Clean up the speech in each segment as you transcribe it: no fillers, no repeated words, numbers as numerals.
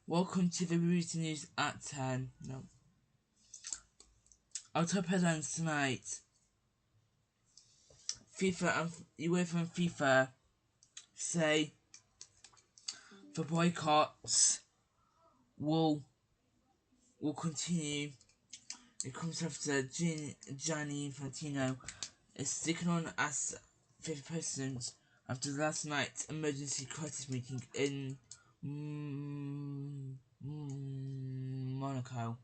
Welcome to the Rooster News at 10. No. Our top headlines tonight. FIFA and UEFA and FIFA say the boycotts will continue. It comes after Gianni Infantino is sticking on as FIFA president after last night's emergency crisis meeting in Monaco.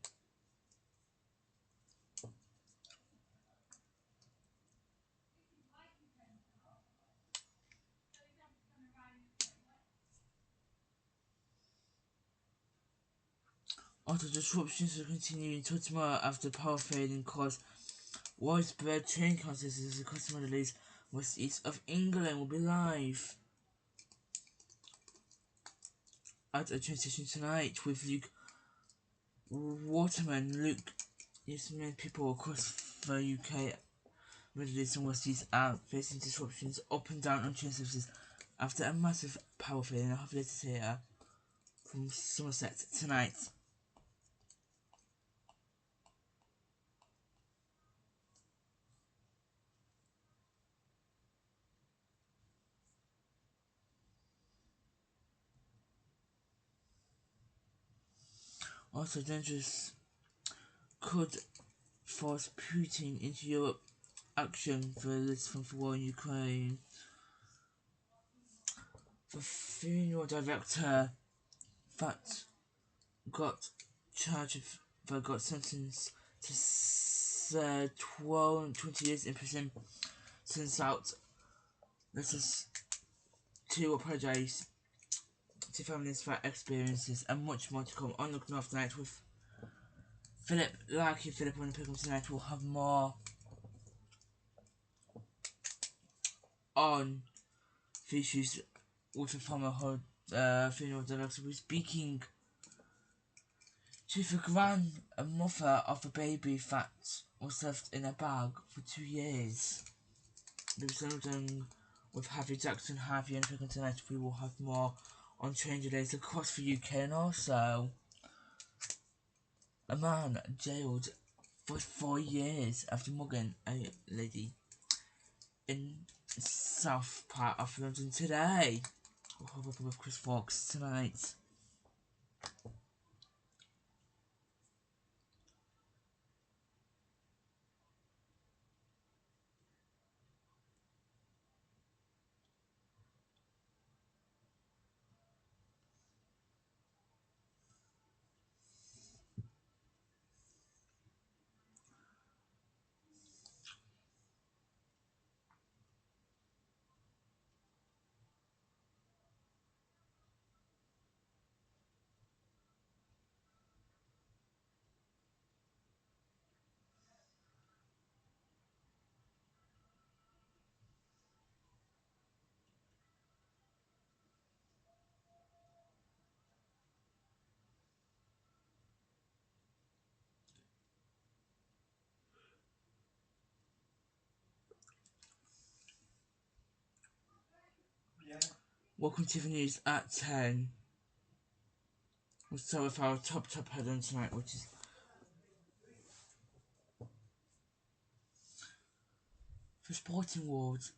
Auto disruptions will continue until tomorrow after power failing caused widespread train cancellations as the customer delays west east of England will be live at a train station tonight with Luke Waterman. Luke, yes, many people across the UK, Middle East and West East are facing disruptions up and down on train services after a massive power failure. I have latest here from Somerset tonight. Also dangerous could force Putin into Europe action for the list from the war in Ukraine. The funeral director that got got sentenced to 20 years in prison sends out letters to apologise to families for experiences and much more to come on Look North Tonight with Philip. Philip on the program tonight will have more on the issues with the former funeral director. We're speaking to the grandmother of the baby that was left in a bag for 2 years. There was something with Harvey Jackson, Harvey, and Pickle tonight. We will have more on train delays across the UK, and also a man jailed for 4 years after mugging a lady in south part of London today. We'll have up with Chris Fox tonight. Welcome to the news at 10. We'll start with our top headline tonight, which is the sporting world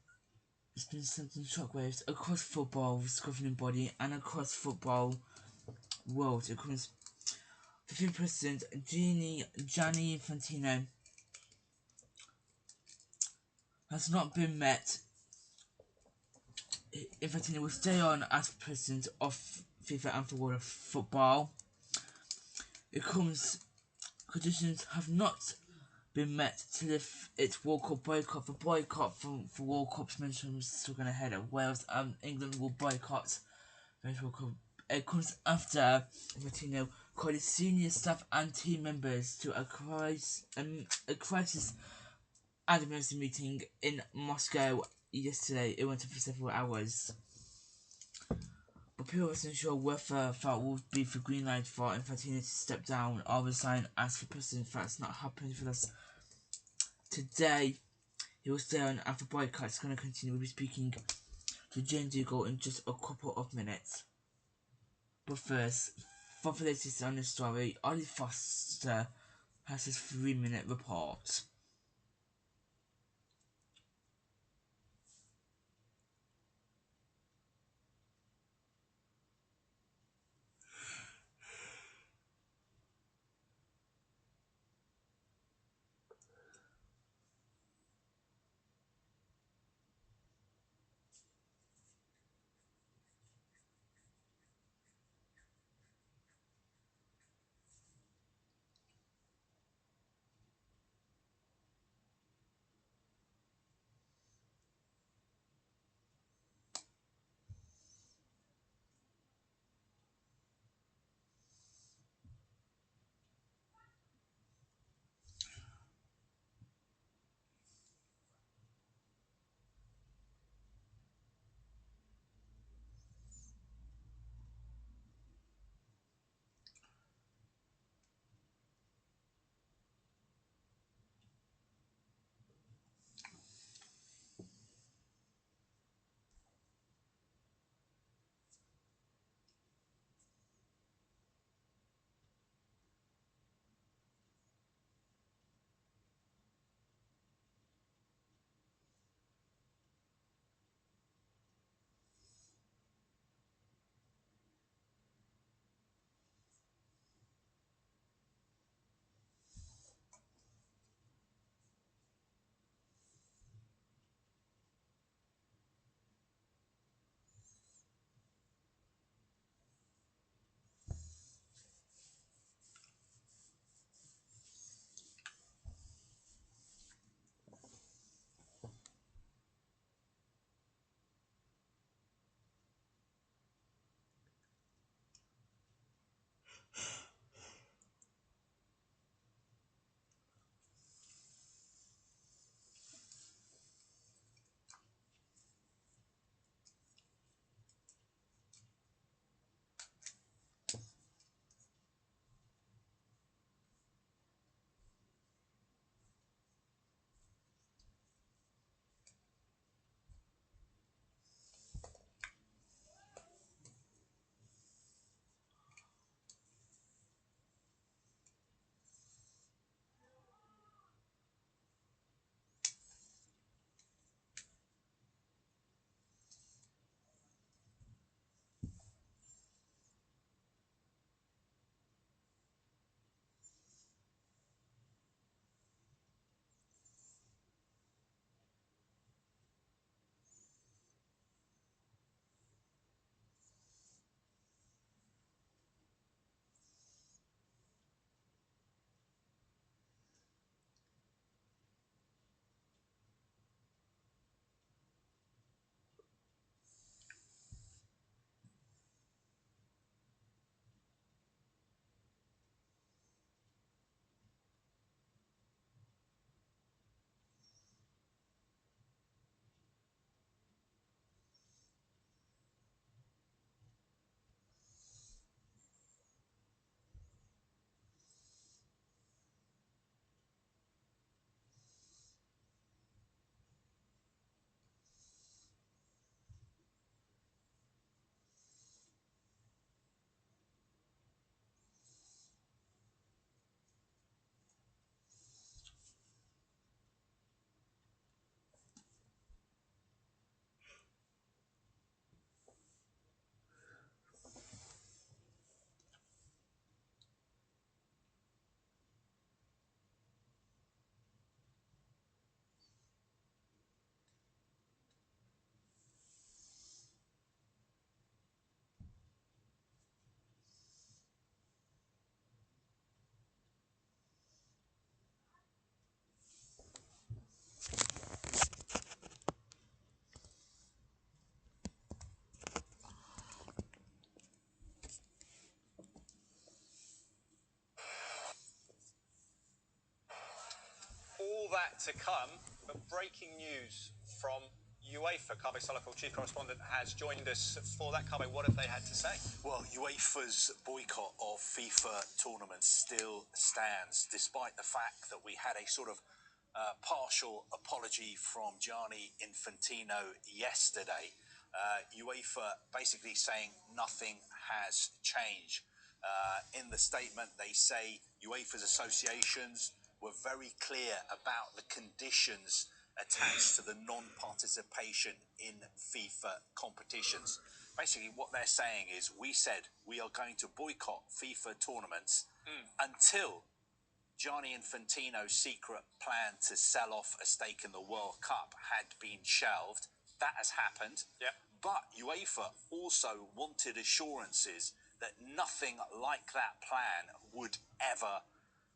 has been sending shockwaves across football's governing body and across football world. It comes the FIFA president Gianni Infantino has not been met. Infantino will stay on as president of FIFA and the world of football. It comes conditions have not been met to lift its World Cup boycott. The boycott for World Cups mentioned is still going ahead at Wales and England will boycott the World Cup. It comes after Infantino called his senior staff and team members to a crisis emergency meeting in Moscow yesterday. It went on for several hours. But people wasn't sure whether that would be the green light for Infantino to step down or resign as the president. That's not happening for us today. He will stay on and the boycott is going to continue. We'll be speaking to Jane Dougal in just a couple of minutes. But first, For the latest on this story, Ollie Foster has his 3-minute report. All that to come, but breaking news from UEFA. Kaveh Solokol, chief correspondent, has joined us for that. Kaveh, what have they had to say? Well, UEFA's boycott of FIFA tournaments still stands, despite the fact that we had a sort of partial apology from Gianni Infantino yesterday. UEFA basically saying nothing has changed. In the statement, they say UEFA's associations were very clear about the conditions attached to the non-participation in FIFA competitions. Basically, what they're saying is, we said we are going to boycott FIFA tournaments until Gianni Infantino's secret plan to sell off a stake in the World Cup had been shelved. That has happened. Yep. But UEFA also wanted assurances that nothing like that plan would ever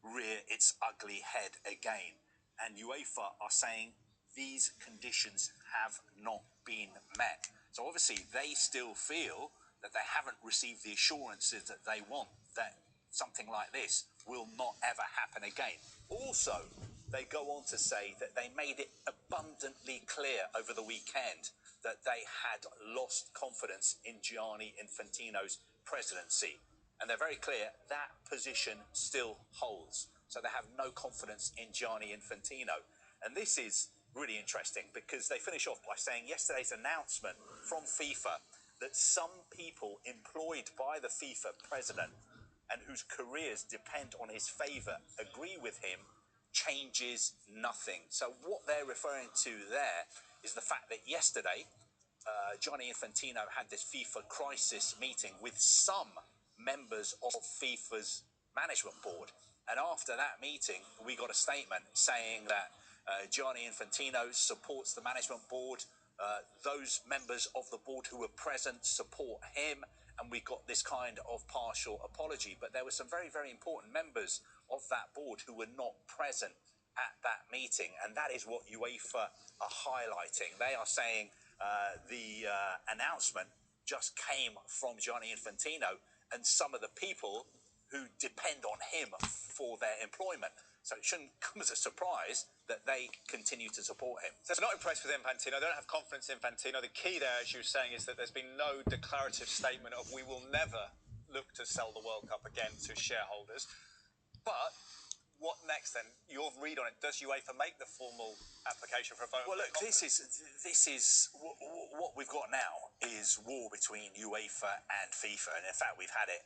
rear its ugly head again. And UEFA are saying these conditions have not been met. So obviously they still feel that they haven't received the assurances that they want, that something like this will not ever happen again. Also, they go on to say that they made it abundantly clear over the weekend that they had lost confidence in Gianni Infantino's presidency. And they're very clear that position still holds. So they have no confidence in Gianni Infantino. And this is really interesting because they finish off by saying yesterday's announcement from FIFA that some people employed by the FIFA president and whose careers depend on his favour agree with him changes nothing. So what they're referring to there is the fact that yesterday Gianni Infantino had this FIFA crisis meeting with some members of FIFA's management board. And after that meeting, we got a statement saying that Gianni Infantino supports the management board. Those members of the board who were present support him. And we got this kind of partial apology. But there were some very, very important members of that board who were not present at that meeting. And that is what UEFA are highlighting. They are saying the announcement just came from Gianni Infantino and some of the people who depend on him for their employment. So it shouldn't come as a surprise that they continue to support him. So they're not impressed with Infantino. They don't have confidence in Infantino. The key there, as you were saying, is that there's been no declarative statement of we will never look to sell the World Cup again to shareholders. But what next then? Your read on it. Does UEFA make the formal application for a vote? Well, look, this is what we've got now is war between UEFA and FIFA, and in fact we've had it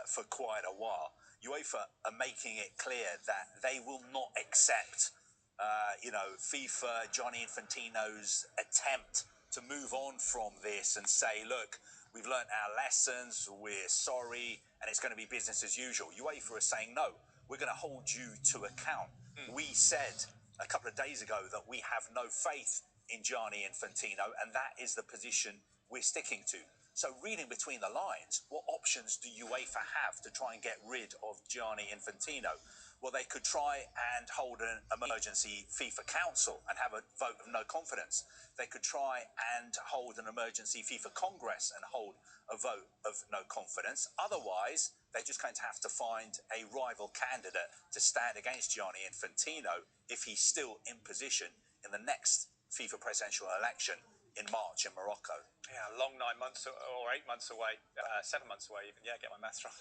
for quite a while. UEFA are making it clear that they will not accept, FIFA, Gianni Infantino's attempt to move on from this and say, look, we've learnt our lessons, we're sorry, and it's going to be business as usual. UEFA are saying no. We're going to hold you to account. We said a couple of days ago that we have no faith in Gianni Infantino, and that is the position we're sticking to. So reading between the lines, what options do UEFA have to try and get rid of Gianni Infantino? Well, they could try and hold an emergency FIFA council and have a vote of no confidence. They could try and hold an emergency FIFA Congress and hold a vote of no confidence. Otherwise, they're just going to have to find a rival candidate to stand against Gianni Infantino if he's still in position in the next FIFA presidential election in March in Morocco. Yeah, a long 9 months or 8 months away, 7 months away even. Yeah, get my maths wrong.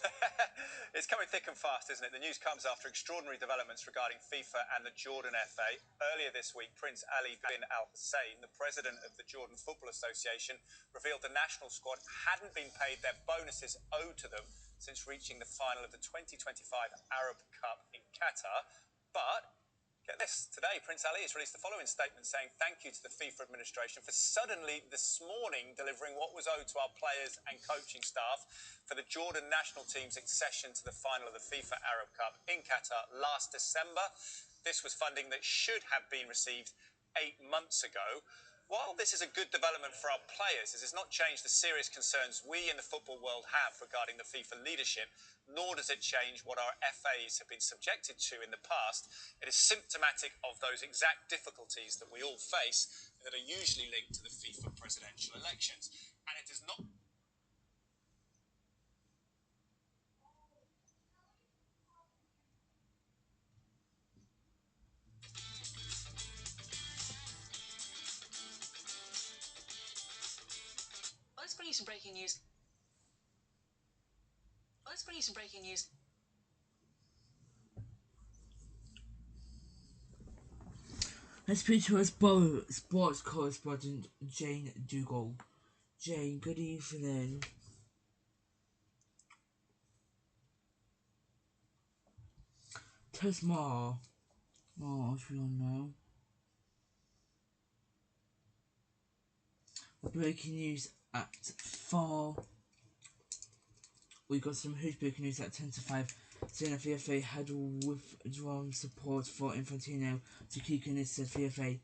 It's coming thick and fast, isn't it? The news comes after extraordinary developments regarding FIFA and the Jordan FA. Earlier this week, Prince Ali bin Al Hussein, the president of the Jordan Football Association, revealed the national squad hadn't been paid their bonuses owed to them since reaching the final of the 2025 Arab Cup in Qatar. But get this, today Prince Ali has released the following statement saying thank you to the FIFA administration for suddenly this morning delivering what was owed to our players and coaching staff for the Jordan national team's accession to the final of the FIFA Arab Cup in Qatar last December. This was funding that should have been received 8 months ago. While this is a good development for our players, it has not changed the serious concerns we in the football world have regarding the FIFA leadership, nor does it change what our FAs have been subjected to in the past. It is symptomatic of those exact difficulties that we all face that are usually linked to the FIFA presidential elections. And it does not... Let's bring you some breaking news. Let's speak to our sports correspondent, Jane Dougal. Jane, good evening. tell us more. More, as we all know. Breaking news at 4. We got some huge breaking news at 10 to 5. Saying that FIFA had withdrawn support for Infantino to kick in. Instead, FIFA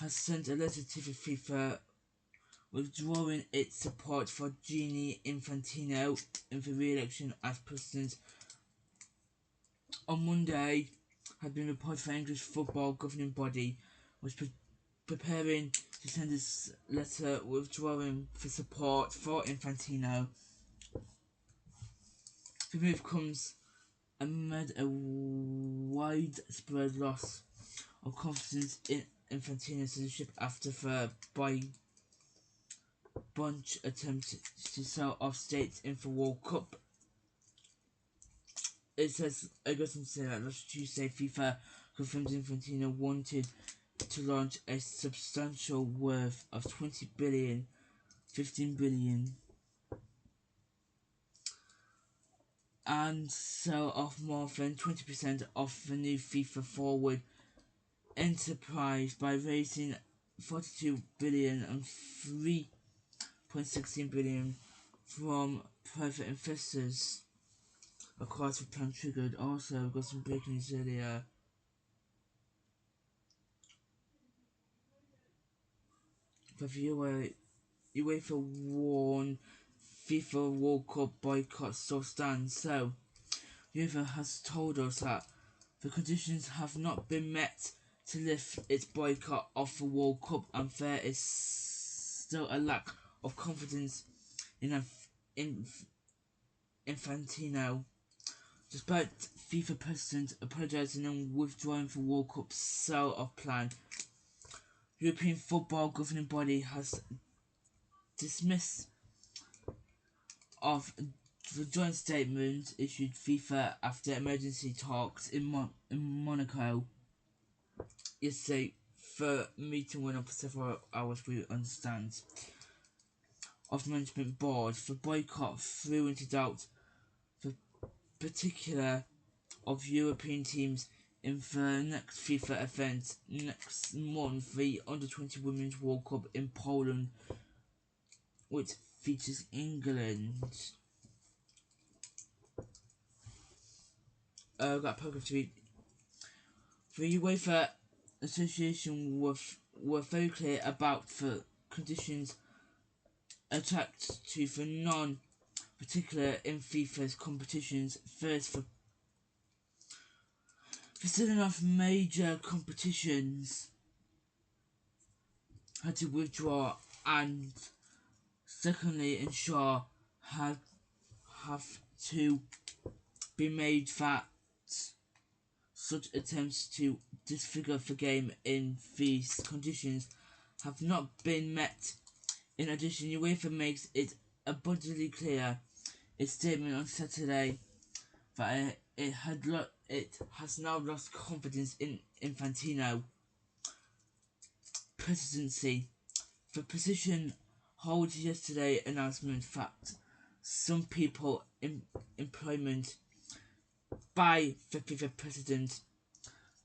has sent a letter to the FIFA withdrawing its support for Gianni Infantino in the re-election as president. On Monday, had been reported for English football governing body was preparing to send this letter withdrawing the support for Infantino. The move comes amid a widespread loss of confidence in Infantino's leadership after the bunch attempt to sell off states in the World Cup. It says, I got to say that last Tuesday, FIFA confirmed Infantino wanted to launch a substantial worth of 20 billion, 15 billion, and sell off more than 20% of the new FIFA Forward enterprise by raising 42 billion and 3.16 billion from private investors. Of course, the plan triggered. Also, got some breaking news earlier. But the UEFA warned FIFA World Cup boycott still stands. So, UEFA has told us that the conditions have not been met to lift its boycott of the World Cup, and there is still a lack of confidence in Infantino. Despite FIFA president apologising and withdrawing the World Cup sell-off plan, European football governing body has dismissed of the joint statement issued FIFA after emergency talks in Monaco yesterday. The meeting went on for several hours, we understand, of the management board. The boycott threw into doubt the particular of European teams in the next FIFA event next month, the Under-20 Women's World Cup in Poland, which features England. Got paragraph 3. The UEFA Association were very clear about the conditions attached to the non-particular in FIFA's competitions. First, for setting off major competitions had to withdraw, and secondly, ensure have to be made that such attempts to disfigure the game in these conditions have not been met. In addition, UEFA makes it abundantly clear in its statement on Saturday that it has now lost confidence in Infantino presidency. The position holds yesterday announcement that some people in employment by the FIFA president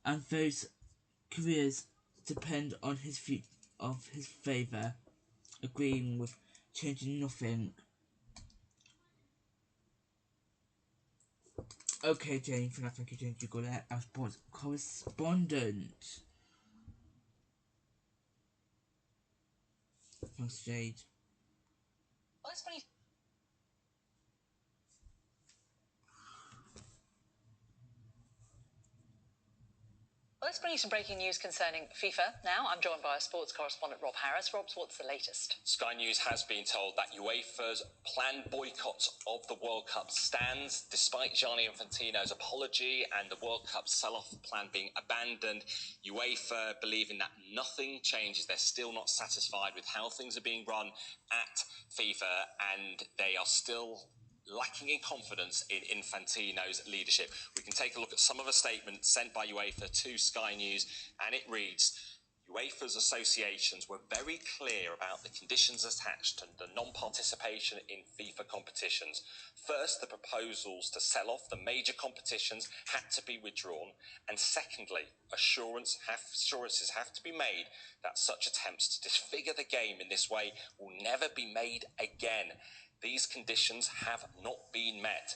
and those careers depend on his favour, agreeing with changing nothing. Okay, Jane, for that, thank you, Jane. You go there, our sports correspondent. Thanks, Jade. Well, it's funny. Let's bring you some breaking news concerning FIFA. Now, I'm joined by our sports correspondent, Rob Harris. Rob, what's the latest? Sky News has been told that UEFA's planned boycott of the World Cup stands, despite Gianni Infantino's apology and the World Cup sell-off plan being abandoned. UEFA believing that nothing changes. They're still not satisfied with how things are being run at FIFA, and they are still lacking in confidence in Infantino's leadership. We can take a look at some of the statements sent by UEFA to Sky News, and it reads, UEFA's associations were very clear about the conditions attached to the non-participation in FIFA competitions. First, the proposals to sell off the major competitions had to be withdrawn, and secondly, assurances have to be made that such attempts to disfigure the game in this way will never be made again. These conditions have not been met.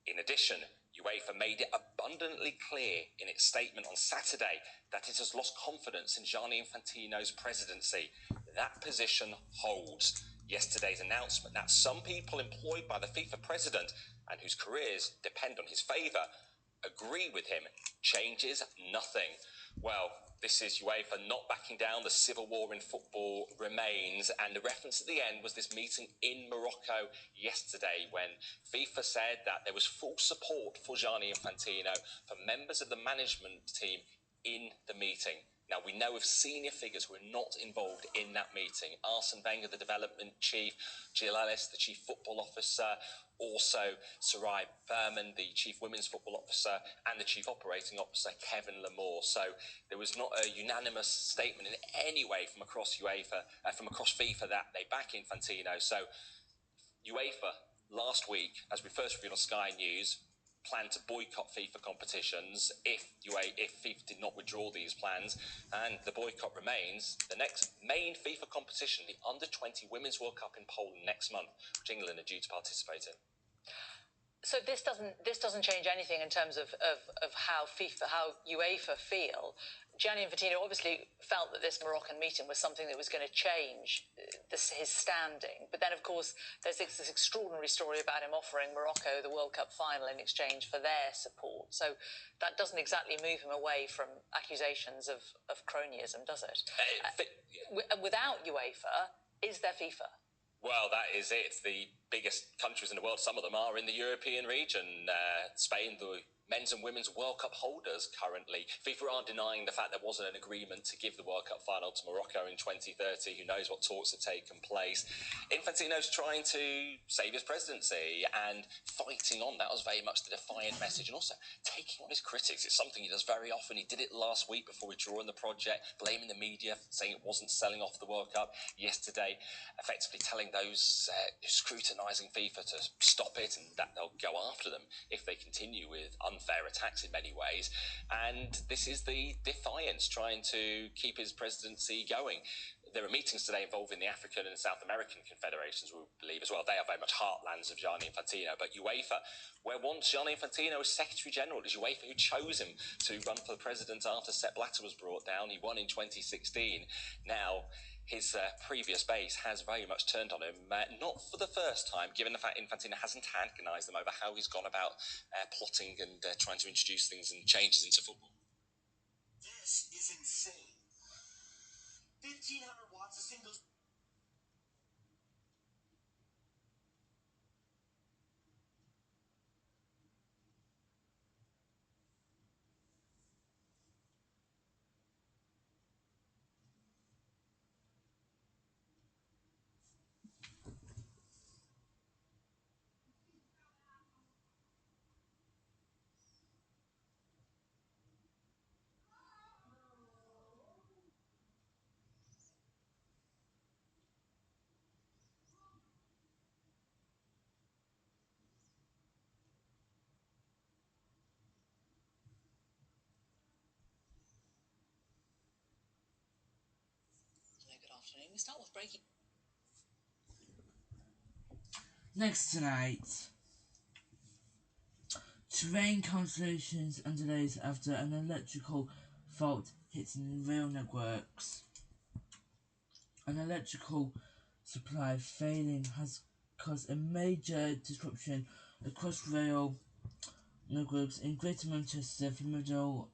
In addition, UEFA made it abundantly clear in its statement on Saturday that it has lost confidence in Gianni Infantino's presidency. That position holds. Yesterday's announcement that some people employed by the FIFA president and whose careers depend on his favour agree with him changes nothing. Well, this is UEFA not backing down. The civil war in football remains, and the reference at the end was this meeting in Morocco yesterday when FIFA said that there was full support for Gianni Infantino from members of the management team in the meeting. Now, we know of senior figures who are not involved in that meeting. Arsene Wenger, the development chief, Jill Ellis, the chief football officer, also Sarai Berman, the chief women's football officer, and the chief operating officer, Kevin Lamore. So there was not a unanimous statement in any way from across FIFA that they back Infantino. So UEFA last week, as we first reviewed on Sky News, planned to boycott FIFA competitions if FIFA did not withdraw these plans, and the boycott remains. The next main FIFA competition, the Under-20 Women's World Cup in Poland next month, which England are due to participate in. So this doesn't change anything in terms of how UEFA feel. Gianni Infantino obviously felt that this Moroccan meeting was something that was going to change his standing. But then, of course, there's this extraordinary story about him offering Morocco the World Cup final in exchange for their support. So that doesn't exactly move him away from accusations of cronyism, does it? Without UEFA, is there FIFA? Well, that is it. The biggest countries in the world, some of them are in the European region. Spain, the men's and women's World Cup holders currently. FIFA aren't denying the fact there wasn't an agreement to give the World Cup final to Morocco in 2030. Who knows what talks have taken place. Infantino's trying to save his presidency and fighting on. That was very much the defiant message, and also taking on his critics. It's something he does very often. He did it last week before withdrawing the project, blaming the media, saying it wasn't selling off the World Cup. Yesterday, effectively telling those scrutinising FIFA to stop it and that they'll go after them if they continue with unfair attacks in many ways. And this is the defiance, trying to keep his presidency going. There are meetings today involving the African and South American confederations, we believe as well. They are very much heartlands of Gianni Infantino. But UEFA, where once Gianni Infantino was Secretary General, it was UEFA who chose him to run for the president after Sepp Blatter was brought down. He won in 2016. Now, his previous base has very much turned on him, not for the first time, given the fact Infantino has antagonised them over how he's gone about plotting and trying to introduce things and changes into football. This is insane. 1,500 watts of single... We start with breaking. Next tonight, train cancellations and delays after an electrical fault hitting rail networks. An electrical supply failing has caused a major disruption across rail networks in Greater Manchester, for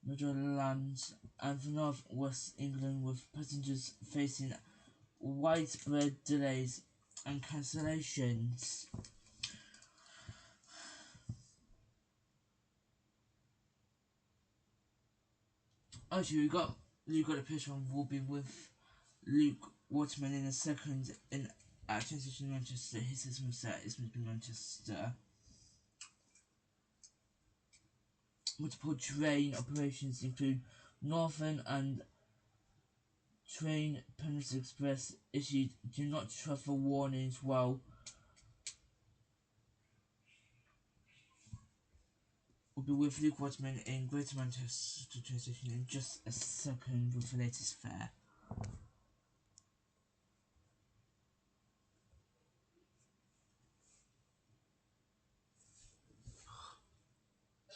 Midlands and for North West England, with passengers facing widespread delays and cancellations. Actually, Luke got a picture and we'll be with Luke Waterman in a second in at train station in Manchester. He says from set is Manchester. Multiple train operations include Northern and Train Pennant Express issued do not travel warnings while will be with Luke Watman in Greater Manchester train station in just a second with the latest fare.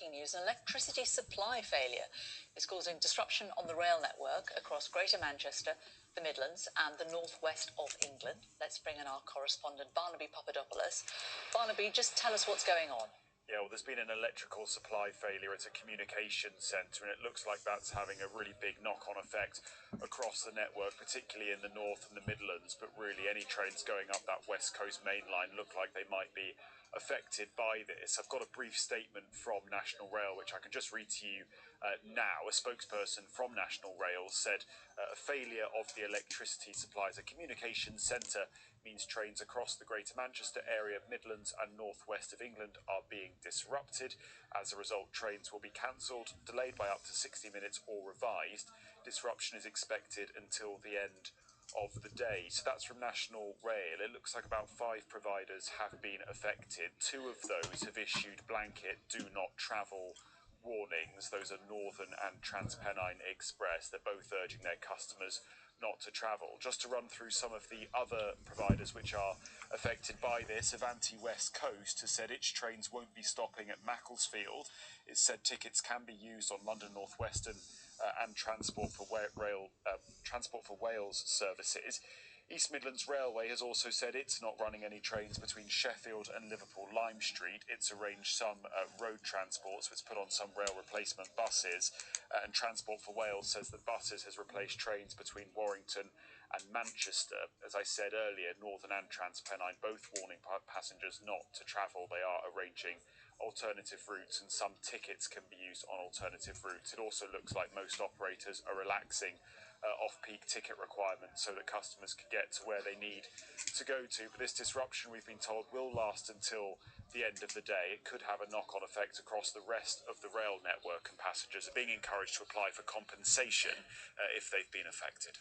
News: an electricity supply failure is causing disruption on the rail network across Greater Manchester, the Midlands and the northwest of England. Let's bring in our correspondent Barnaby Papadopoulos. Barnaby, just tell us what's going on. Yeah, well, there's been an electrical supply failure at a communications centre, and it looks like that's having a really big knock-on effect across the network, particularly in the north and the Midlands. But really, any trains going up that West Coast main line look like they might be affected by this. I've got a brief statement from National Rail, which I can just read to you now. A spokesperson from National Rail said a failure of the electricity supply at a communications centre means trains across the Greater Manchester area, Midlands and northwest of England are being disrupted. As a result, trains will be cancelled, delayed by up to 60 minutes or revised. Disruption is expected until the end of the day. So that's from National Rail. It looks like about 5 providers have been affected. 2 of those have issued blanket do not travel warnings. Those are Northern and TransPennine Express. They're both urging their customers not to travel. Just to run through some of the other providers which are affected by this, Avanti West Coast has said its trains won't be stopping at Macclesfield. It said tickets can be used on London North Western and Transport for Wales services. East Midlands Railway has also said it's not running any trains between Sheffield and Liverpool Lime Street. It's arranged some road transport, so it's put on some rail replacement buses. And Transport for Wales says that buses has replaced trains between Warrington and Manchester. As I said earlier, Northern and TransPennine both warning passengers not to travel. They are arranging alternative routes, and some tickets can be used on alternative routes. It also looks like most operators are relaxing off-peak ticket requirements so that customers can get to where they need to go to. But this disruption, we've been told, will last until the end of the day. It could have a knock-on effect across the rest of the rail network, and passengers are being encouraged to apply for compensation if they've been affected.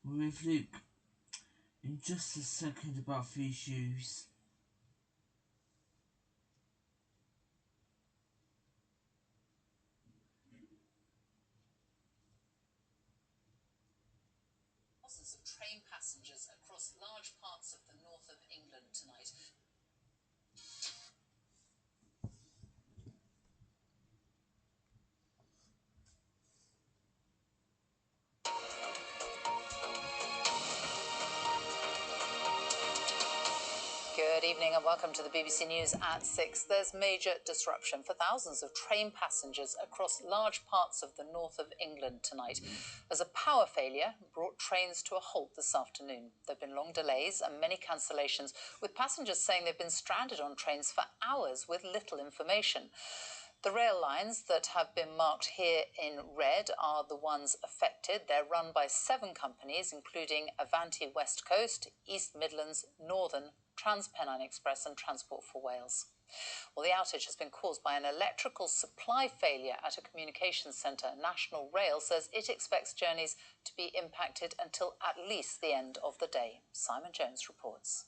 With Luke in just a second about the issues. Thousands of train passengers across large parts of the north of England tonight. Good evening and welcome to the BBC News at 6. There's major disruption for thousands of train passengers across large parts of the north of England tonight as a power failure brought trains to a halt this afternoon. There have been long delays and many cancellations, with passengers saying they've been stranded on trains for hours with little information. The rail lines that have been marked here in red are the ones affected. They're run by 7 companies, including Avanti West Coast, East Midlands, Northern, TransPennine Express and Transport for Wales. Well, the outage has been caused by an electrical supply failure at a communications centre. National Rail says it expects journeys to be impacted until at least the end of the day. Simon Jones reports.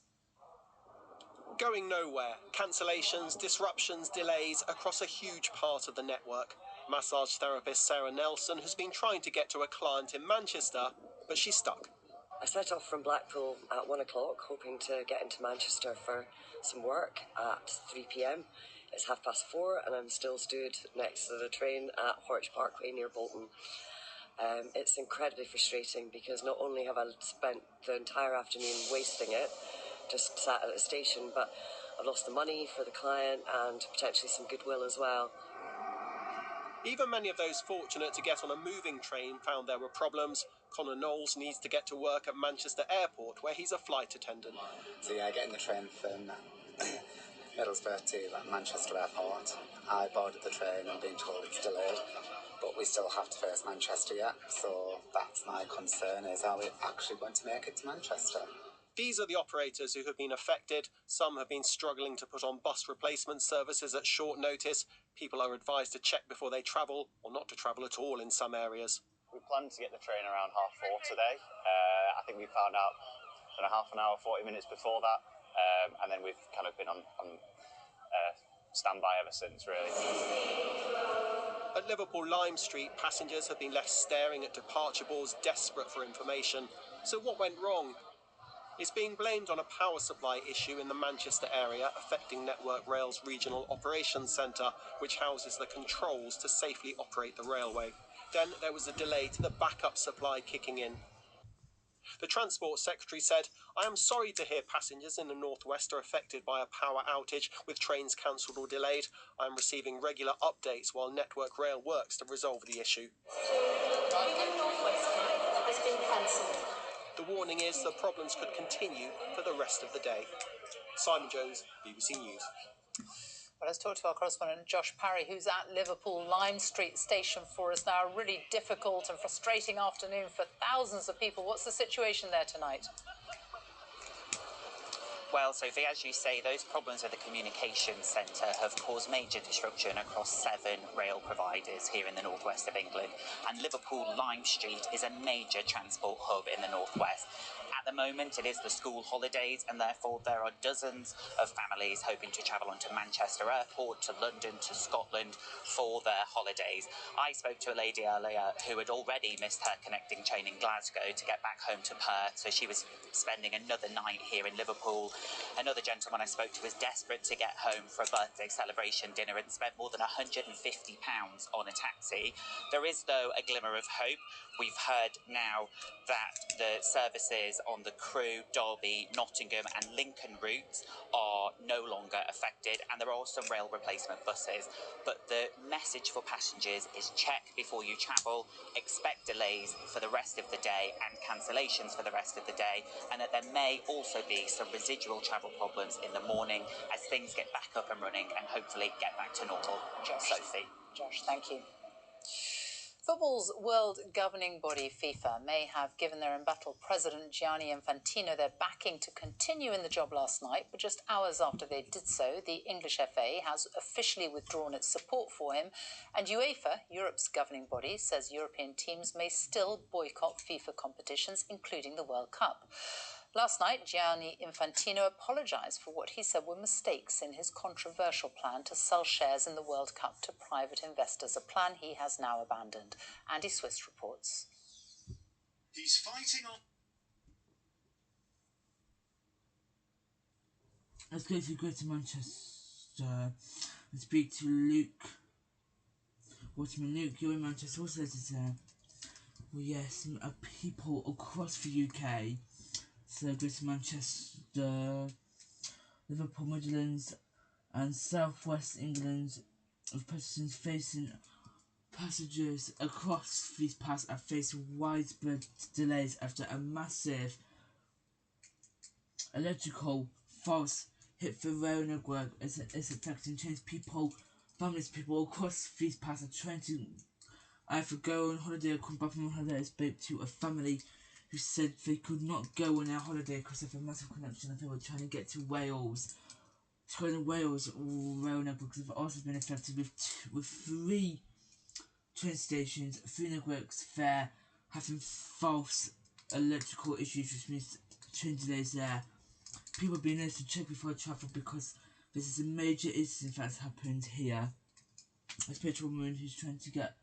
Going nowhere, cancellations, disruptions, delays across a huge part of the network. Massage therapist Sarah Nelson has been trying to get to a client in Manchester, but she's stuck. I set off from Blackpool at 1 o'clock, hoping to get into Manchester for some work at 3 p.m. It's 4:30 and I'm still stood next to the train at Horwich Parkway near Bolton. It's incredibly frustrating because not only have I spent the entire afternoon wasting it, just sat at a station, but I've lost the money for the client and potentially some goodwill as well. Even many of those fortunate to get on a moving train found there were problems. Connor Knowles needs to get to work at Manchester Airport, where he's a flight attendant. So yeah, getting the train from Middlesbrough to Manchester Airport. I boarded the train and been told it's delayed, but we still have to face Manchester yet, so that's my concern, is are we actually going to make it to Manchester? These are the operators who have been affected. Some have been struggling to put on bus replacement services at short notice. People are advised to check before they travel, or not to travel at all in some areas. We planned to get the train around 4:30 today. I think we found out half an hour, 40 minutes before that, and then we've kind of been on standby ever since, really. At Liverpool Lime Street, passengers have been left staring at departure boards, desperate for information. So what went wrong? It's being blamed on a power supply issue in the Manchester area, affecting Network Rail's Regional Operations Centre, which houses the controls to safely operate the railway. Then there was a delay to the backup supply kicking in. The Transport Secretary said, "I am sorry to hear passengers in the northwest are affected by a power outage, with trains cancelled or delayed. I am receiving regular updates while Network Rail works to resolve the issue." Has been cancelled. The warning is the problems could continue for the rest of the day. Simon Jones, BBC News. Well, let's talk to our correspondent Josh Parry, who's at Liverpool Lime Street Station for us now. A really difficult and frustrating afternoon for thousands of people. What's the situation there tonight? Well, Sophie, as you say, those problems with the communications centre have caused major disruption across 7 rail providers here in the northwest of England. And Liverpool Lime Street is a major transport hub in the northwest. At the moment, it is the school holidays, and therefore there are dozens of families hoping to travel onto Manchester Airport, to London, to Scotland for their holidays. I spoke to a lady earlier who had already missed her connecting train in Glasgow to get back home to Perth, so she was spending another night here in Liverpool. Another gentleman I spoke to was desperate to get home for a birthday celebration dinner and spent more than £150 on a taxi. There is, though, a glimmer of hope. We've heard now that the services on the Crewe, Derby, Nottingham and Lincoln routes are no longer affected, and there are some rail replacement buses. But the message for passengers is check before you travel, expect delays for the rest of the day and cancellations for the rest of the day, and that there may also be some residual travel problems in the morning as things get back up and running and hopefully get back to normal. Sophie. Josh, thank you. Football's world governing body, FIFA, may have given their embattled president Gianni Infantino their backing to continue in the job last night, but just hours after they did so, the English FA has officially withdrawn its support for him, and UEFA, Europe's governing body, says European teams may still boycott FIFA competitions, including the World Cup. Last night, Gianni Infantino apologised for what he said were mistakes in his controversial plan to sell shares in the World Cup to private investors, a plan he has now abandoned. Andy Swiss reports. He's fighting on. Let's go to Manchester and speak to Luke Waterman. Luke, you're in Manchester. What's the there? Well, yes, people across the UK. So Greater Manchester, Liverpool, Midlands and South West England, of persons facing passengers across these paths are facing widespread delays after a massive electrical fault hit the rail network. It's affecting families across these paths are trying to either go on holiday or come back from holiday. I spoke to a family who said they could not go on their holiday because of a massive connection and they were trying to get to Wales. Scotland Wales rail networks have also been affected with 3 train stations, 3 networks there having false electrical issues, which means train delays there. People being asked to check before travel because this is a major incident that's happened here. I spoke to a woman who's trying to get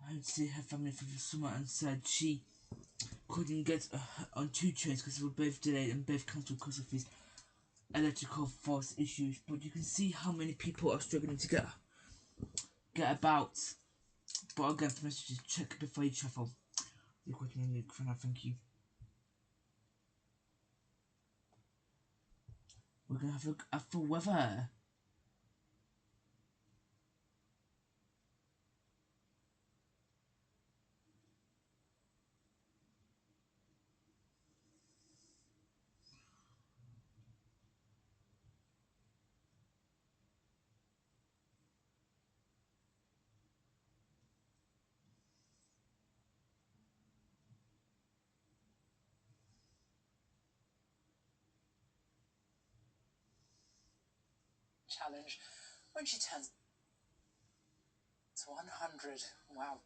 home to see her family for the summer and said she couldn't get on 2 trains because they were both delayed and both cancelled because of these electrical fault issues. But you can see how many people are struggling to get about. But again, for messages, check before you travel. You're quickly in Luke for now, thank you. We're gonna have a look at the weather. challenge when she turns 100. Wow.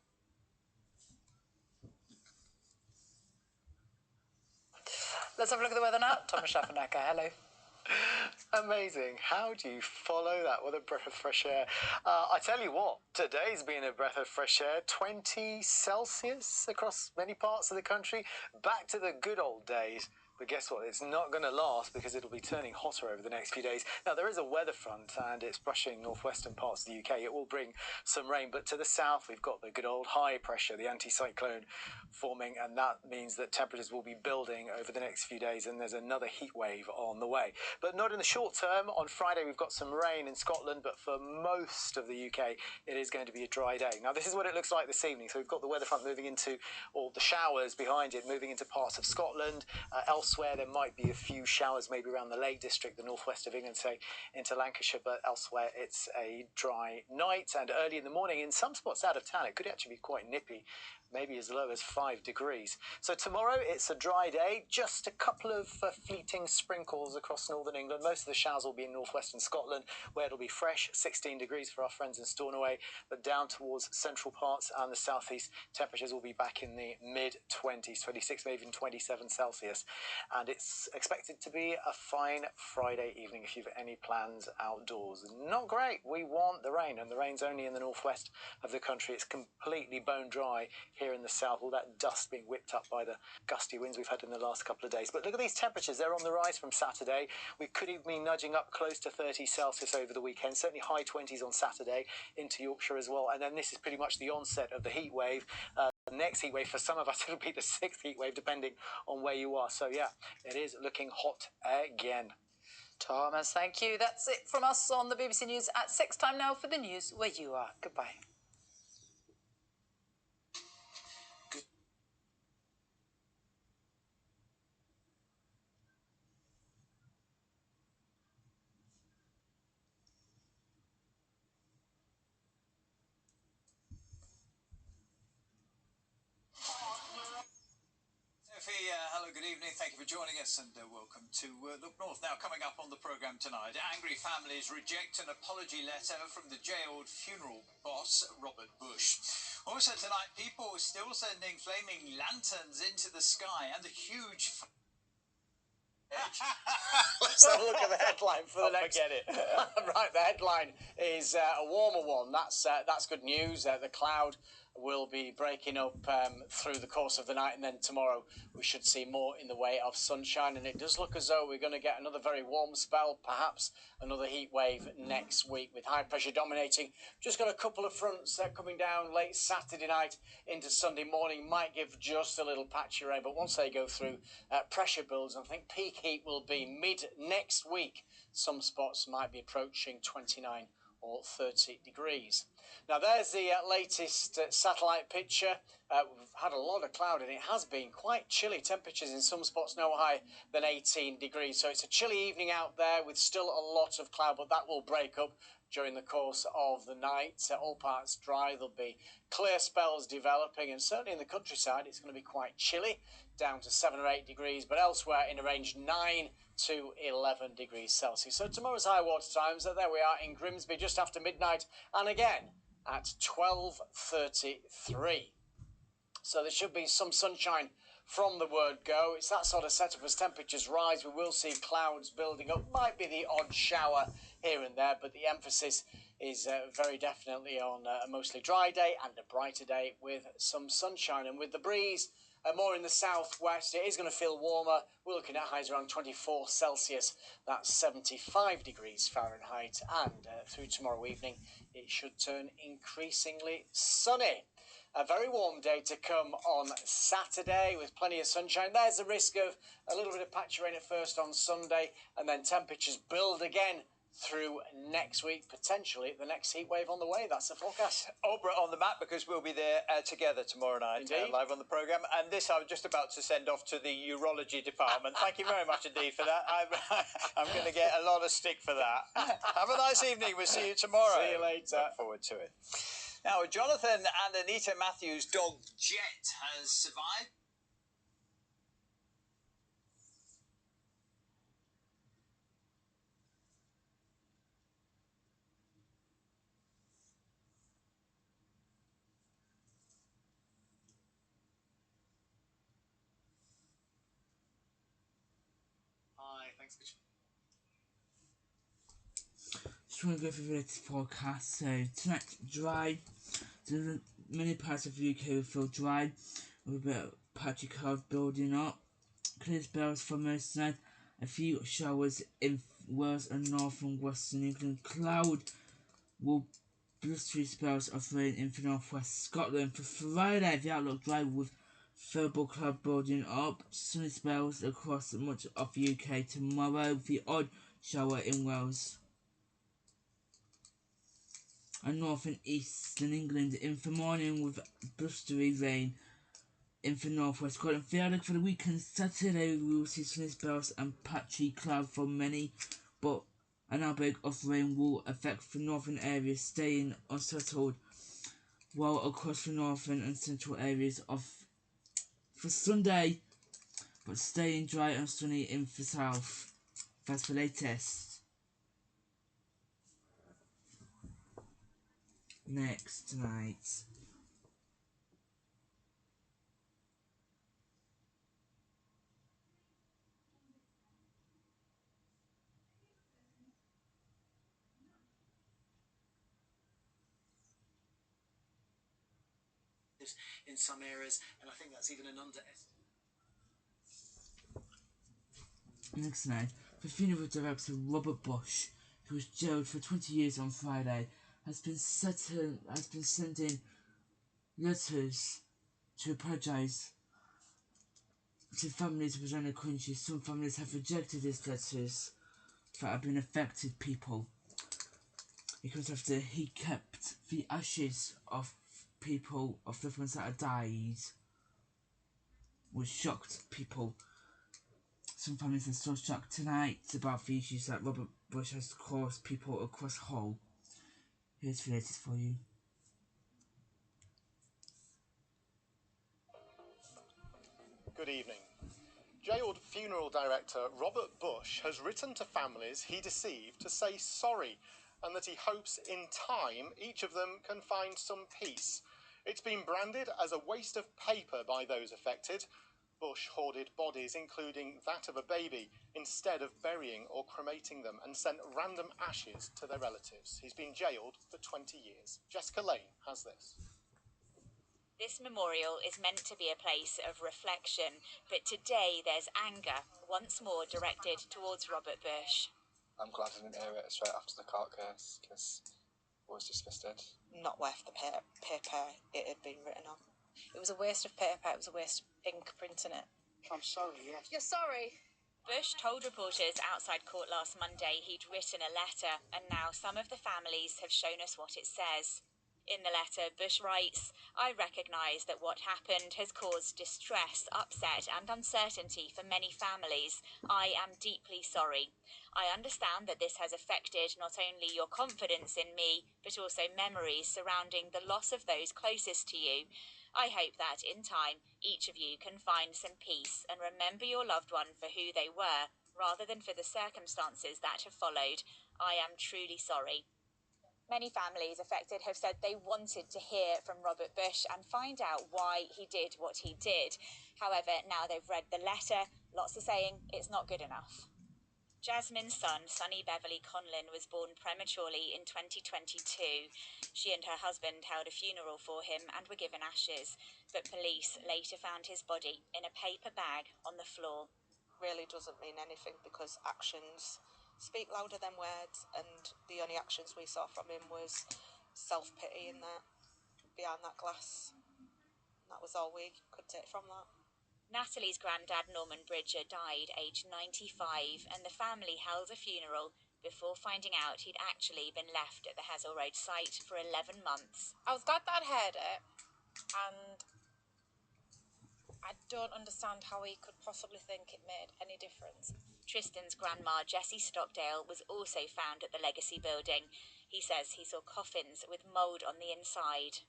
Let's have a look at the weather now. Thomas Schaffernacker, hello. Amazing. How do you follow that? What a breath of fresh air. I tell you what, today's been a breath of fresh air. 20 Celsius across many parts of the country. Back to the good old days. But guess what? It's not going to last because it'll be turning hotter over the next few days. Now, there is a weather front and it's brushing northwestern parts of the UK. It will bring some rain, but to the south, we've got the good old high pressure, the anticyclone forming, and that means that temperatures will be building over the next few days, and there's another heat wave on the way. But not in the short term. On Friday, we've got some rain in Scotland, but for most of the UK, it is going to be a dry day. Now, this is what it looks like this evening. So we've got the weather front moving into, or the showers behind it, moving into parts of Scotland. Elsewhere, there might be a few showers, maybe around the Lake District, the northwest of England, say into Lancashire, but elsewhere it's a dry night. And early in the morning, in some spots out of town, it could actually be quite nippy, maybe as low as 5 degrees. So tomorrow, it's a dry day, just a couple of fleeting sprinkles across northern England. Most of the showers will be in northwestern Scotland, where it'll be fresh, 16 degrees for our friends in Stornoway, but down towards central parts and the southeast, temperatures will be back in the mid-20s, 26, maybe even 27 Celsius. And it's expected to be a fine Friday evening if you've any plans outdoors. Not great. We want the rain, and the rain's only in the northwest of the country. It's completely bone dry here in the south, all that dust being whipped up by the gusty winds we've had in the last couple of days. But look at these temperatures. They're on the rise from Saturday. We could even be nudging up close to 30 Celsius over the weekend, certainly high 20s on Saturday into Yorkshire as well. And then this is pretty much the onset of the heat wave. The next heat wave, for some of us, it'll be the 6th heat wave, depending on where you are. So, yeah, it is looking hot again. Thomas, thank you. That's it from us on the BBC News at 6. Time now for the news where you are. Goodbye. Hello, good evening. Thank you for joining us and welcome to Look North. Now, coming up on the programme tonight, angry families reject an apology letter from the jailed funeral boss, Robert Bush. Also tonight, people are still sending flaming lanterns into the sky and a huge... Let's have a look at the headline for the next. Forget it. Right, the headline is a warmer one. That's good news. The cloud will be breaking up through the course of the night, and then tomorrow we should see more in the way of sunshine. And it does look as though we're going to get another very warm spell, perhaps another heat wave next week with high pressure dominating. Just got a couple of fronts coming down late Saturday night into Sunday morning. Might give just a little patchy rain, but once they go through, pressure builds. I think peak heat will be mid next week. Some spots might be approaching 29 or 30 degrees. Now there's the latest satellite picture. We've had a lot of cloud and it has been quite chilly. Temperatures in some spots no higher than 18 degrees. So it's a chilly evening out there with still a lot of cloud, but that will break up during the course of the night. All parts dry. There'll be clear spells developing, and certainly in the countryside it's going to be quite chilly, down to 7 or 8 degrees, but elsewhere in a range 9 to 11 degrees Celsius. So tomorrow's high water times, there we are in Grimsby just after midnight, and again at 12:33. So there should be some sunshine from the word go. It's that sort of setup. As temperatures rise, we will see clouds building up. Might be the odd shower here and there, but the emphasis is very definitely on a mostly dry day and a brighter day with some sunshine. And with the breeze more in the southwest, it is going to feel warmer. We're looking at highs around 24 Celsius. That's 75 degrees Fahrenheit. And through tomorrow evening, it should turn increasingly sunny. A very warm day to come on Saturday with plenty of sunshine. There's the risk of a little bit of patchy rain at first on Sunday, and then temperatures build again through next week, potentially the next heat wave on the way. That's the forecast. Oprah on the map, because we'll be there together tomorrow night, live on the programme. And this I'm just about to send off to the urology department. Thank you very much indeed for that. I'm going to get a lot of stick for that. Have a nice evening. We'll see you tomorrow. See you later. Look forward to it. Now, Jonathan and Anita Matthews' dog Jet has survived. Just want to go through the latest forecast. So tonight, dry. So many parts of the UK will feel dry, with a bit of patchy clouds building up. Clear spells for most tonight. A few showers in Wales and north and western England. Cloud will blustery spells of rain in the northwest Scotland. For Friday, the outlook dry with variable cloud building up. Sunny spells across much of the UK. Tomorrow, the odd shower in Wales and north and eastern England in the morning with blustery rain in the northwest Scotland. The outlook for the weekend Saturday, we will see sunny spells and patchy cloud for many, but an outbreak of rain will affect the northern areas, staying unsettled, while across the northern and central areas of for Sunday, but staying dry and sunny in the south. That's the latest. Next tonight. In some areas, and I think that's even an underestimate. Next night, the funeral director Robert Bush, who was jailed for 20 years on Friday, has been sending letters to apologise to families within the country. Some families have rejected these letters that have been affected people. It comes after he kept the ashes of people, of the ones that had died, which shocked people. Some families are still shocked tonight about the issues that Robert Bush has caused people across Hull. Here's the latest for you. Good evening. Jailed funeral director Robert Bush has written to families he deceived to say sorry and that he hopes in time each of them can find some peace. It's been branded as a waste of paper by those affected. Bush hoarded bodies, including that of a baby, instead of burying or cremating them, and sent random ashes to their relatives. He's been jailed for 20 years. Jessica Lane has this. This memorial is meant to be a place of reflection, but today there's anger, once more directed towards Robert Bush. I'm glad I didn't hear it straight after the court case, because it was dismissed. Not worth the paper it had been written on. It was a waste of paper, it was a waste of ink printing it. I'm sorry, yes. You're sorry? Bush told reporters outside court last Monday he'd written a letter, and now some of the families have shown us what it says. In the letter, Bush writes, "I recognise that what happened has caused distress, upset and uncertainty for many families. I am deeply sorry. I understand that this has affected not only your confidence in me, but also memories surrounding the loss of those closest to you. I hope that, in time, each of you can find some peace and remember your loved one for who they were, rather than for the circumstances that have followed. I am truly sorry." Many families affected have said they wanted to hear from Robert Bush and find out why he did what he did. However, now they've read the letter, lots are saying it's not good enough. Jasmine's son, Sunny Beverly Conlon, was born prematurely in 2022. She and her husband held a funeral for him and were given ashes, but police later found his body in a paper bag on the floor. Really doesn't mean anything because actions speak louder than words, and the only actions we saw from him was self-pity in that, behind that glass. And that was all we could take from that. Natalie's granddad, Norman Bridger, died aged 95, and the family held a funeral before finding out he'd actually been left at the Hessel Road site for 11 months. I was glad that I'd heard it, and I don't understand how he could possibly think it made any difference. Tristan's grandma, Jessie Stockdale, was also found at the Legacy building. He says he saw coffins with mould on the inside.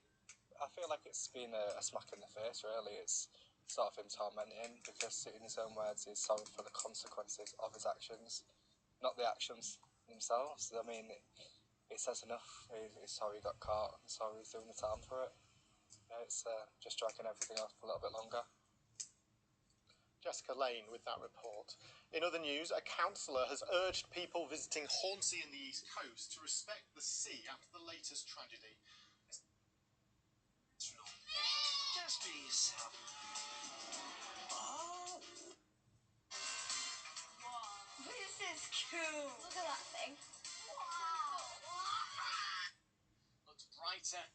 I feel like it's been a smack in the face, really. It's sort of him tormenting, because in his own words, he's sorry for the consequences of his actions, not the actions themselves. I mean, it says enough. He's sorry he got caught, and sorry he's doing the time for it. It's just dragging everything off a little bit longer. Jessica Lane with that report. In other news, a councillor has urged people visiting Hornsey in the East Coast to respect the sea after the latest tragedy. Just be yourself. Oh! Wow. This is cool. Look at that thing. Wow. Looks brighter.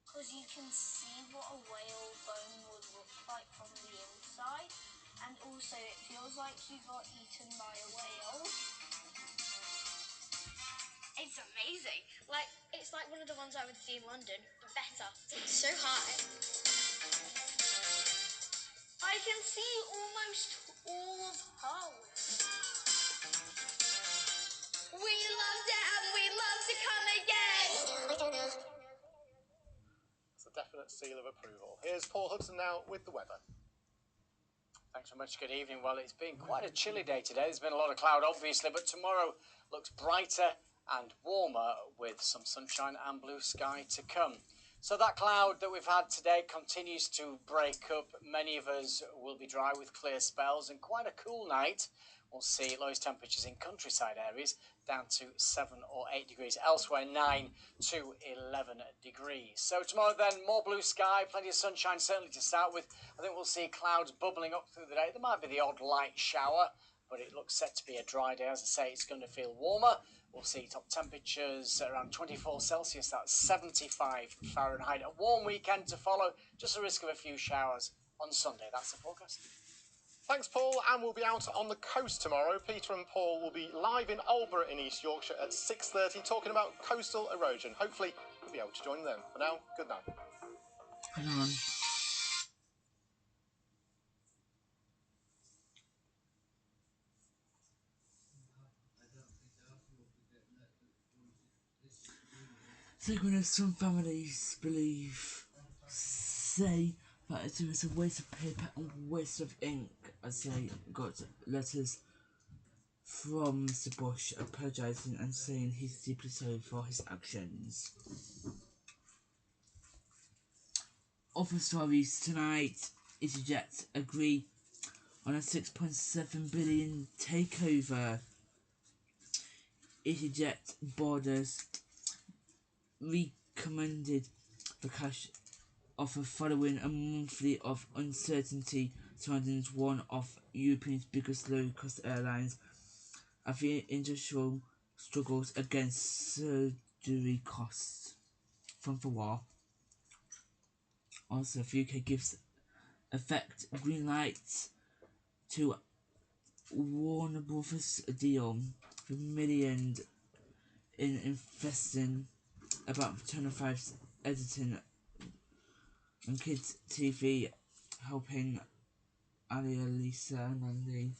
Because you can see what a whale bone would look like from the inside, and also it feels like you got eaten by a whale. It's amazing. It's like one of the ones I would see in London, but better. It's so high. I can see almost all of Hull. We loved it and we'd love to come again. It's a definite seal of approval. Here's Paul Hudson now with the weather. Thanks very much. Good evening. Well, it's been quite a chilly day today. There's been a lot of cloud, obviously, but tomorrow looks brighter and warmer with some sunshine and blue sky to come. So that cloud that we've had today continues to break up. Many of us will be dry with clear spells and quite a cool night. We'll see lowest temperatures in countryside areas down to 7 or 8 degrees. Elsewhere, 9 to 11 degrees. So tomorrow then, more blue sky, plenty of sunshine certainly to start with. I think we'll see clouds bubbling up through the day. There might be the odd light shower, but it looks set to be a dry day. As I say, it's going to feel warmer. We'll see top temperatures around 24 Celsius, that's 75 Fahrenheit. A warm weekend to follow, just a risk of a few showers on Sunday. That's the forecast. Thanks, Paul, and we'll be out on the coast tomorrow. Peter and Paul will be live in Aldeburgh in East Yorkshire at 6:30 talking about coastal erosion. Hopefully, we'll be able to join them. For now, good night. Hang on. So when some families say that it was a waste of paper and waste of ink, as they got letters from Mr. Bush apologising and saying he's deeply sorry for his actions. Other stories tonight, EasyJet agree on a $6.7 billion takeover. EasyJet borders recommended the cash offer following a monthly of uncertainty surrounding one of Europe's biggest low-cost airlines as the industrial struggles against surgery costs from the war. Also, the UK gives effect green light to Warner Brothers deal for millions in investing about Channel 5's editing and kids TV, helping Alia, Lisa and Andy.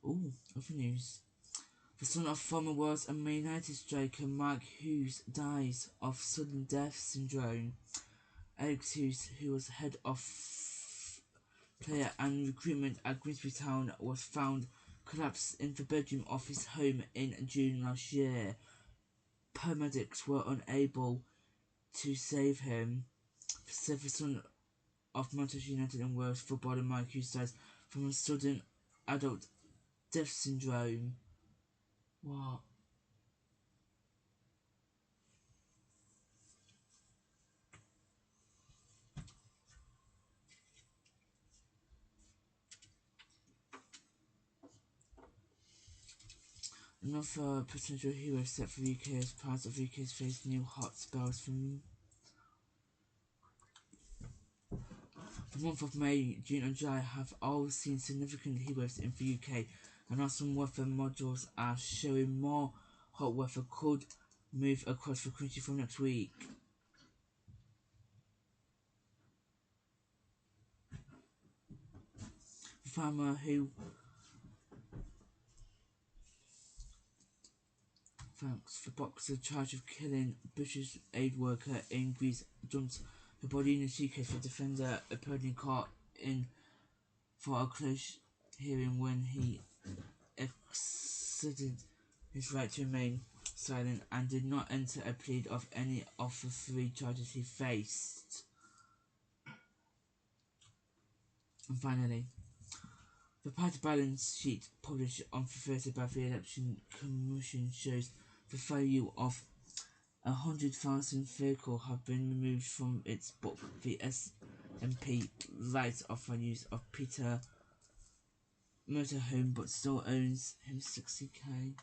Ooh, other news. The son of former Wales and Man United striker Mark Hughes dies of sudden death syndrome. Alex Hughes, who was head of player and recruitment at Grimsby Town, was found collapsed in the bedroom of his home in June last year. Paramedics were unable to save him. The son of Manchester United and Wales footballer Mark Hughes dies from a sudden adult death syndrome. What? Another potential hero set for UK as part of UK's face new hot spells from the month of May, June and July have all seen significant heatwaves in the UK, and now some weather models are showing more hot weather could move across the country from next week. The farmer who thanks the boxer charged of killing Bush's aid worker in Greece dumped her body in a suitcase. The defender appeared in court in for a close hearing when he exerted his right to remain silent and did not enter a plea of any of the 3 charges he faced. And finally, the party balance sheet published on Thursday by the Election Commission shows the value of 100,000 vehicles have been removed from its book. The SNP writes of the use of Peter motorhome but still owns him 60k.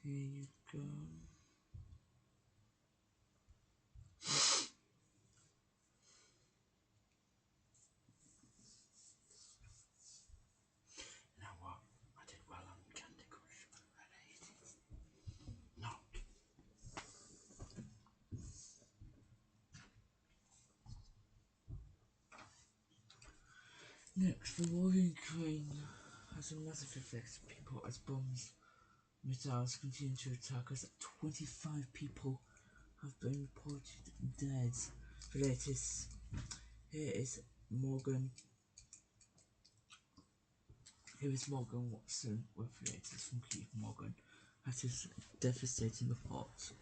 Here you go. Now what? I did well on Candy Crush, but I hate it. Not. Next, the war in Ukraine has a massive effect on people as bombs, missiles continue to attack us. 25 people have been reported dead. The latest. Here is Morgan Watson with the latest from Keith Morgan at his devastating report.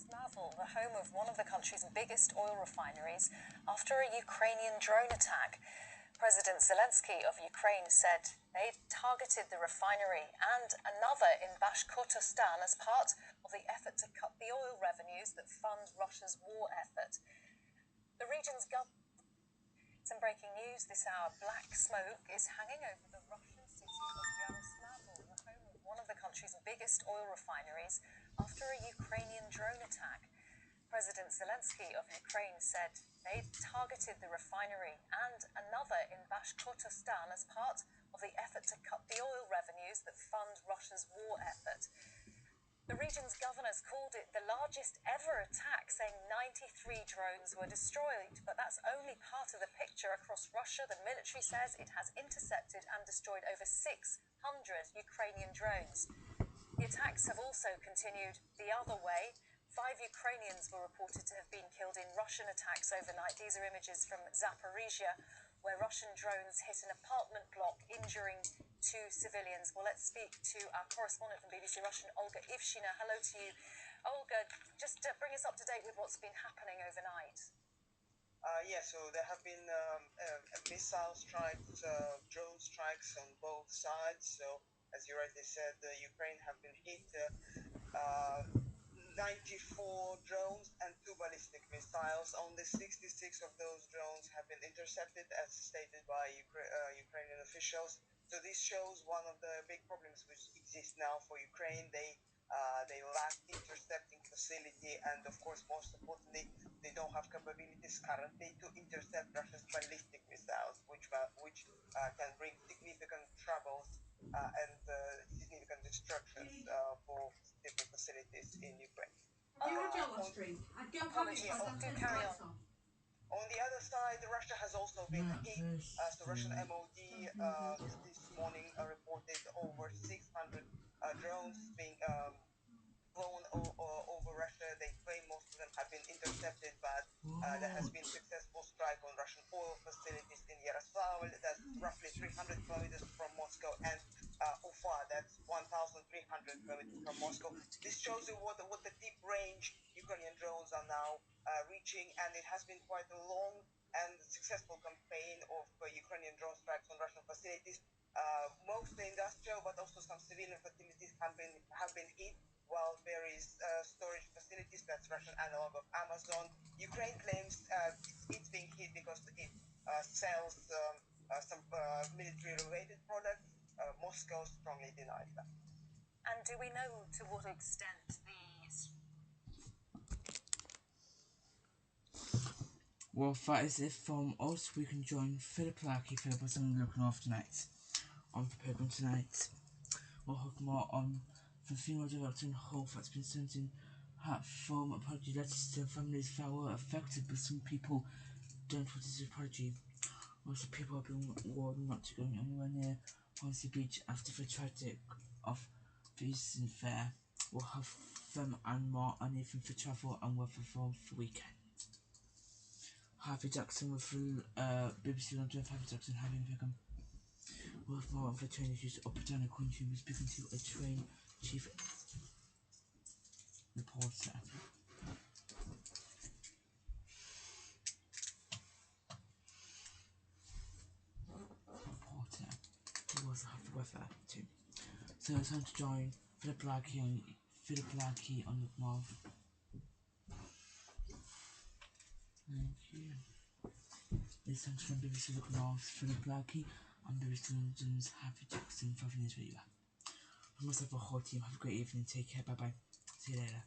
Yaroslavl, the home of one of the country's biggest oil refineries, after a Ukrainian drone attack. President Zelensky of Ukraine said they'd targeted the refinery and another in Bashkortostan as part of the effort to cut the oil revenues that fund Russia's war effort. The region's government. Some breaking news this hour. Black smoke is hanging over the Russian city of Yaroslavl, the home of one of the country's biggest oil refineries, after a Ukrainian drone attack. President Zelensky of Ukraine said they'd targeted the refinery and another in Bashkortostan as part of the effort to cut the oil revenues that fund Russia's war effort. The region's governors called it the largest ever attack, saying 93 drones were destroyed. But that's only part of the picture across Russia. The military says it has intercepted and destroyed over 600 Ukrainian drones. The attacks have also continued the other way. 5 Ukrainians were reported to have been killed in Russian attacks overnight. These are images from Zaporizhia, where Russian drones hit an apartment block, injuring 2 civilians. Well, let's speak to our correspondent from BBC Russian, Olga Ivshina. Hello to you. Olga, just bring us up to date with what's been happening overnight. So there have been missile strikes, drone strikes on both sides. So, as you rightly said, Ukraine have been hit 94 drones and 2 ballistic missiles. Only 66 of those drones have been intercepted, as stated by Ukrainian officials. So this shows one of the big problems which exist now for Ukraine. They lack intercepting facility, and of course, most importantly, they don't have capabilities currently to intercept Russia's ballistic missiles, which can bring significant troubles and significant destructions for different facilities in Ukraine. Carry on. On the other side, Russia has also been hit. So Russian MOD this morning reported over 600 drones being flown over Russia. They claim most of them have been intercepted, but there has been successful strike on Russian oil facilities in Yaroslavl. That's roughly 300 kilometers from Moscow, and Ufa, that's 1,300 kilometers from Moscow. This shows you what the deep range Ukrainian drones are now reaching, and it has been quite a long and successful campaign of Ukrainian drone strikes on Russian facilities, mostly industrial, but also some civilian facilities have been hit, while there is storage facilities, that's Russian analog of Amazon. Ukraine claims it's being hit because it sells some military-related products. Moscow strongly denies that. And do we know to what extent these... Well, that is it from us. We can join Philip Larky. Philip was looking after tonight on the programme tonight. We'll have more on the female director and Hope that's been sending heartfelt apology letters to families that were affected, but some people don't want this apology. Also, people have been warned not to go anywhere near Hornsey Beach after the tragic of the Eastern Fair. We'll have them and more on anything for travel and weather for the weekend. Harvey Jackson with BBC London. Harvey Jackson having become worth more of the train issues up and down the country. We're speaking to a train chief reporter. Who also have the weather too. So it's time to join Philip Larky on the North. Thank you. It's time to join BBC Look North, Philip Larky, and BBC London's Harvey Jackson for the news. We must have a whole team. Have a great evening. Take care. Bye bye. See you later.